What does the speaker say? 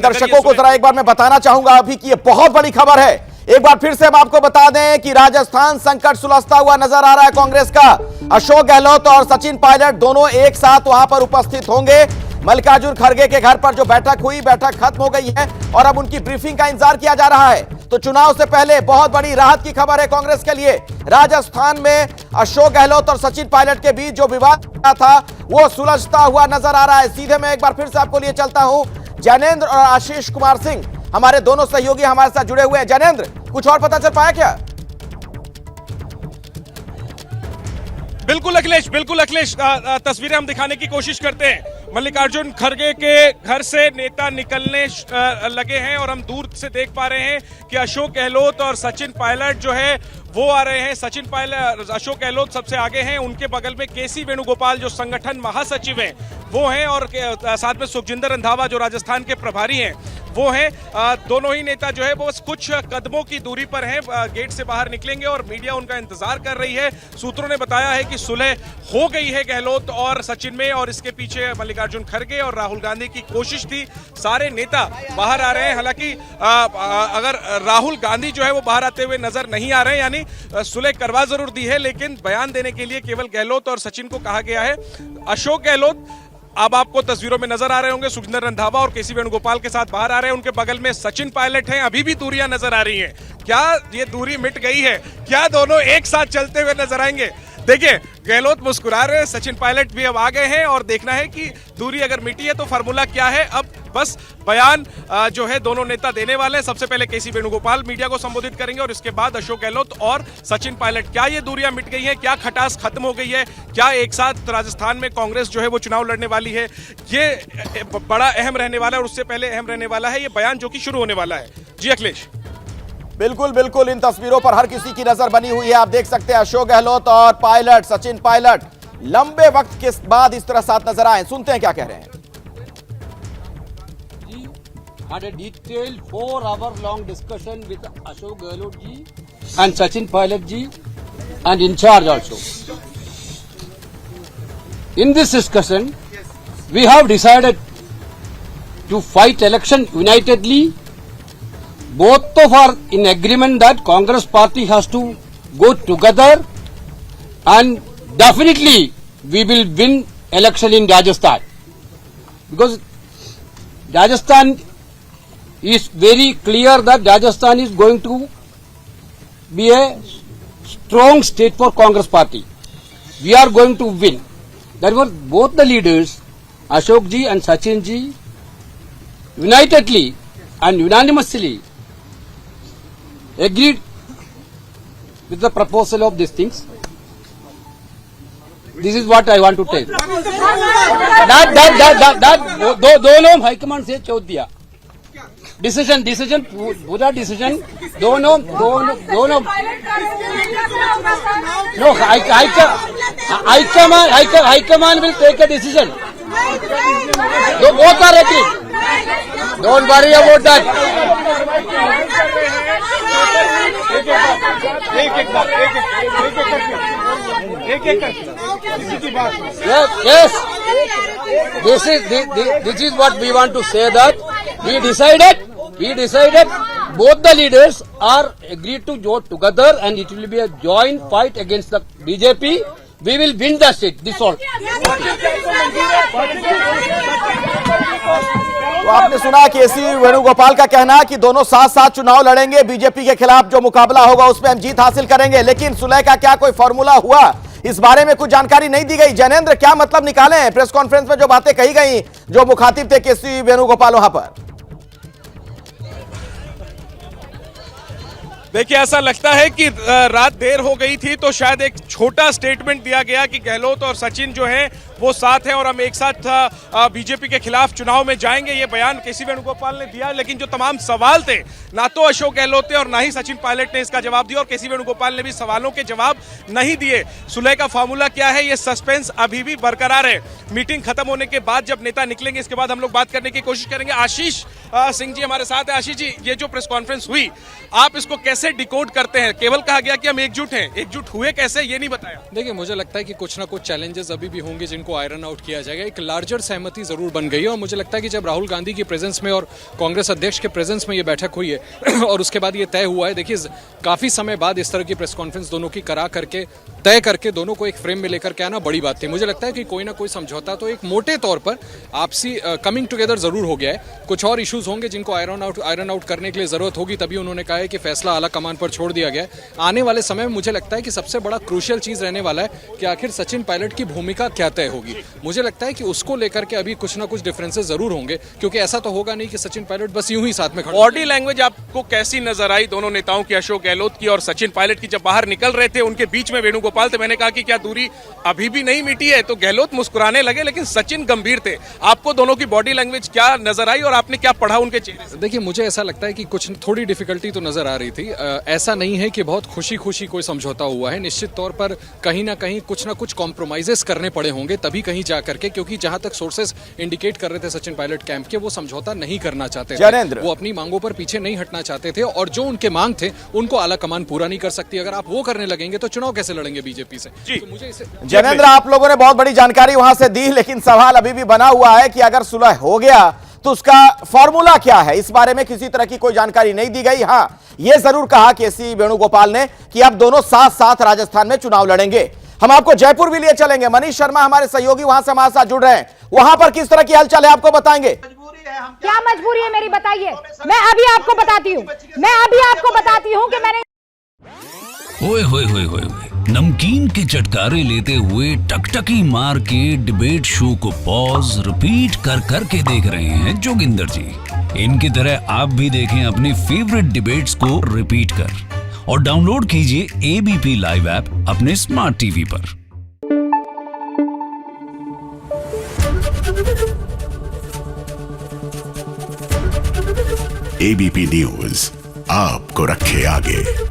दर्शकों को जरा एक बार मैं बताना चाहूंगा अभी कि ये बहुत बड़ी खबर है। एक बार फिर से हम आपको बता दें कि राजस्थान संकट सुलझता हुआ नजर आ रहा है कांग्रेस का। अशोक गहलोत और सचिन पायलट दोनों एक साथ वहां पर उपस्थित होंगे। मल्लिकार्जुन खड़गे के घर पर जो बैठक हुई, बैठक खत्म हो गई है और अब उनकी ब्रीफिंग का इंतजार किया जा रहा है। तो चुनाव से पहले बहुत बड़ी राहत की खबर है कांग्रेस के लिए। राजस्थान में अशोक गहलोत और सचिन पायलट के बीच जो विवाद था वो सुलझता हुआ नजर आ रहा है। सीधे मैं एक बार फिर से आपको लिए चलता हूं। जैनेंद्र और आशीष कुमार सिंह हमारे दोनों सहयोगी हमारे साथ जुड़े हुए हैं। जैनेंद्र, कुछ और पता चल पाया क्या? बिल्कुल अखिलेश, तस्वीरें हम दिखाने की कोशिश करते हैं। मल्लिकार्जुन खड़गे के घर से नेता निकलने लगे हैं और हम दूर से देख पा रहे हैं कि अशोक गहलोत और सचिन पायलट जो है वो आ रहे हैं। अशोक गहलोत सबसे आगे हैं, उनके बगल में केसी वेणुगोपाल जो संगठन महासचिव हैं वो हैं और साथ में सुखजिंदर रंधावा जो राजस्थान के प्रभारी हैं वो हैं। दोनों ही नेता जो है वो कुछ कदमों की दूरी पर हैं, गेट से बाहर निकलेंगे और मीडिया उनका इंतजार कर रही है। सूत्रों ने बताया है कि सुलह हो गई है गहलोत और सचिन में और इसके पीछे मल्लिकार्जुन खड़गे और राहुल गांधी की कोशिश थी। सारे नेता बाहर आ रहे हैं, हालांकि अगर राहुल गांधी जो है वो बाहर आते हुए नजर नहीं आ रहे हैं, यानी सुलह करवा जरूर दी है लेकिन बयान देने के लिए केवल गहलोत और सचिन को कहा गया है। अशोक गहलोत अब आपको तस्वीरों में नजर आ रहे होंगे, सुखजिंदर रंधावा और केसी वेणुगोपाल के साथ बाहर आ रहे हैं। उनके बगल में सचिन पायलट हैं। अभी भी दूरियां नजर आ रही हैं। क्या ये दूरी मिट गई है? क्या दोनों एक साथ चलते हुए नजर आएंगे? देखिए, गहलोत मुस्कुरा रहे हैं, सचिन पायलट भी अब आ गए हैं और देखना है कि दूरी अगर मिटी है तो फार्मूला क्या है। अब बस बयान जो है दोनों नेता देने वाले हैं। सबसे पहले केसी वेणुगोपाल मीडिया को संबोधित करेंगे और इसके बाद अशोक गहलोत और सचिन पायलट। क्या ये दूरियां मिट गई हैं? क्या खटास खत्म हो गई है? क्या एक साथ राजस्थान में कांग्रेस जो है वो चुनाव लड़ने वाली है? ये बड़ा अहम रहने वाला है और उससे पहले अहम रहने वाला है ये बयान जो कि शुरू होने वाला है। जी अखिलेश। बिल्कुल, इन तस्वीरों पर हर किसी की नजर बनी हुई है। आप देख सकते हैं अशोक गहलोत और पायलट, सचिन पायलट लंबे वक्त के बाद इस तरह साथ नजर आए। सुनते हैं क्या कह रहे हैं। Had a detailed 4-hour long discussion with Ashok Gehlot ji and Sachin Pilot ji and in charge also. In this discussion, we have decided to fight election unitedly. Both of are in agreement that Congress party has to go together and definitely we will win election in Rajasthan. Because Rajasthan is very clear that Rajasthan is going to be a strong state for Congress party. We are going to win. Therefore, both the leaders, Ashok ji and Sachin ji, unitedly and unanimously agreed with the proposal of these things. This is what I want to tell. that दोनों high command से छोड़ दिया। Decision पूरा decision दोनों no high command will take a decision. Both are agree, don't worry about that. Yes, this is what we want to say, that we decided both the leaders are agreed to go together and it will be a joint fight against the BJP. We will win the state. This all. तो आपने सुना केसी वेणुगोपाल का कहना कि दोनों साथ साथ चुनाव लड़ेंगे, बीजेपी के खिलाफ जो मुकाबला होगा उसमें हम जीत हासिल करेंगे। लेकिन सुलह का क्या कोई फॉर्मूला हुआ, इस बारे में कुछ जानकारी नहीं दी गई। जैनेंद्र, क्या मतलब निकाले हैं प्रेस कॉन्फ्रेंस में जो बातें कही गई, जो मुखातिब थे केसी वेणुगोपाल वहां पर? देखिए, ऐसा लगता है कि रात देर हो गई थी तो शायद एक छोटा स्टेटमेंट दिया गया कि गहलोत और सचिन जो है वो साथ हैं और हम एक साथ बीजेपी के खिलाफ चुनाव में जाएंगे। ये बयान केसी वेणुगोपाल ने दिया, लेकिन जो तमाम सवाल थे ना तो अशोक गहलोत ने और ना ही सचिन पायलट ने इसका जवाब दिया और केसी वेणुगोपाल ने भी सवालों के जवाब नहीं दिए। सुलह का फार्मूला क्या है, ये सस्पेंस अभी भी बरकरार है। मीटिंग खत्म होने के बाद जब नेता निकलेंगे इसके बाद हम लोग बात करने की कोशिश करेंगे। आशीष सिंह जी हमारे साथ है। आशीष जी, ये जो प्रेस कॉन्फ्रेंस हुई, आप इसको कैसे डिकोड करते हैं? केवल कहा गया कि हम एकजुट हैं, एकजुट हुए कैसे ये नहीं नहीं बताया? देखिए, मुझे लगता है कि कुछ ना कुछ चैलेंजेस अभी भी होंगे जिनको आयरन आउट किया जाएगा। एक लार्जर सहमति जरूर बन गई है और मुझे लगता है कि जब राहुल गांधी की प्रेजेंस में और कांग्रेस अध्यक्ष के प्रेजेंस में ये बैठक हुई है और उसके बाद ये तय हुआ है, देखिए काफी समय बाद इस तरह की प्रेस कॉन्फ्रेंस दोनों की करा करके तय करके दोनों को एक फ्रेम में लेकर के आना बड़ी बात थी। मुझे लगता है कि कोई ना कोई समझौता तो एक मोटे तौर पर आपसी कमिंग टुगेदर जरूर हो गया है। कुछ और इश्यूज होंगे जिनको आयरन आउट करने के लिए जरूरत होगी, तभी उन्होंने कहा है कि फैसला आला कमान पर छोड़ दिया गया है। आने वाले समय में मुझे लगता है कि सबसे बड़ा क्रूशियल चीज रहने वाला है कि आखिर सचिन पायलट की भूमिका क्या तय होगी। मुझे लगता है कि उसको लेकर के अभी कुछ ना कुछ डिफरेंसेस जरूर होंगे, क्योंकि ऐसा तो होगा नहीं कि सचिन पायलट बस यूं ही साथ में खड़े। बॉडी लैंग्वेज आपको कैसी नजर आई दोनों नेताओं की, अशोक गहलोत की और सचिन पायलट की? जब बाहर निकल रहे थे उनके बीच में वेणुगोपाल थे, मैंने कहा कि क्या दूरी अभी भी नहीं मिटी है, तो गहलोत मुस्कुराने लगे लेकिन सचिन गंभीर थे। आपको दोनों की बॉडी लैंग्वेज क्या नजर आई और आपने क्या पढ़ा उनके चेहरे से? देखिए, मुझे ऐसा लगता है कि कुछ थोड़ी डिफिकल्टी तो नजर आ रही थी। ऐसा नहीं है कि बहुत खुशी खुशी कोई समझौता हुआ है। निश्चित तौर पर कहीं ना कहीं कुछ ना कुछ कॉम्प्रोमाइजेस करने पड़े होंगे तभी कहीं जा करके, क्योंकि जहां तक सोर्सेस इंडिकेट कर रहे थे सचिन पायलट कैंप के, वो समझौता नहीं करना चाहते थे, वो अपनी मांगों पर पीछे नहीं हटना चाहते थे और जो उनके मांग थे उनको आला कमान पूरा नहीं कर सकती। अगर आप वो करने लगेंगे तो चुनाव कैसे लड़ेंगे बीजेपी से? तो मुझे इसे जैनेंद्र, आप लोगों ने बहुत बड़ी जानकारी वहां से दी, लेकिन सवाल अभी भी बना हुआ है कि अगर सुलह हो गया तो उसका फॉर्मूला क्या है। इस बारे में किसी तरह की कोई जानकारी नहीं दी गई। हां, यह जरूर कहा केसी वेणुगोपाल ने कि अब दोनों साथ साथ राजस्थान में चुनाव लड़ेंगे। हम आपको जयपुर भी लिए चलेंगे। मनीष शर्मा हमारे सहयोगी वहां से हमारे साथ जुड़ रहे हैं, वहां पर किस तरह की हलचल है आपको बताएंगे। क्या मजबूरी है मेरी, बताइए। मैं अभी आपको बताती हूँ कि मैंने ओए होए होए होए नमकीन के चटकारे लेते हुए टकटकी मार के डिबेट शो को पॉज रिपीट कर करके देख रहे हैं जोगिंदर जी। इनकी तरह आप भी देखें अपने फेवरेट डिबेट्स को रिपीट कर और डाउनलोड कीजिए एबीपी लाइव ऐप अपने स्मार्ट टीवी पर। एबीपी न्यूज आपको रखे आगे।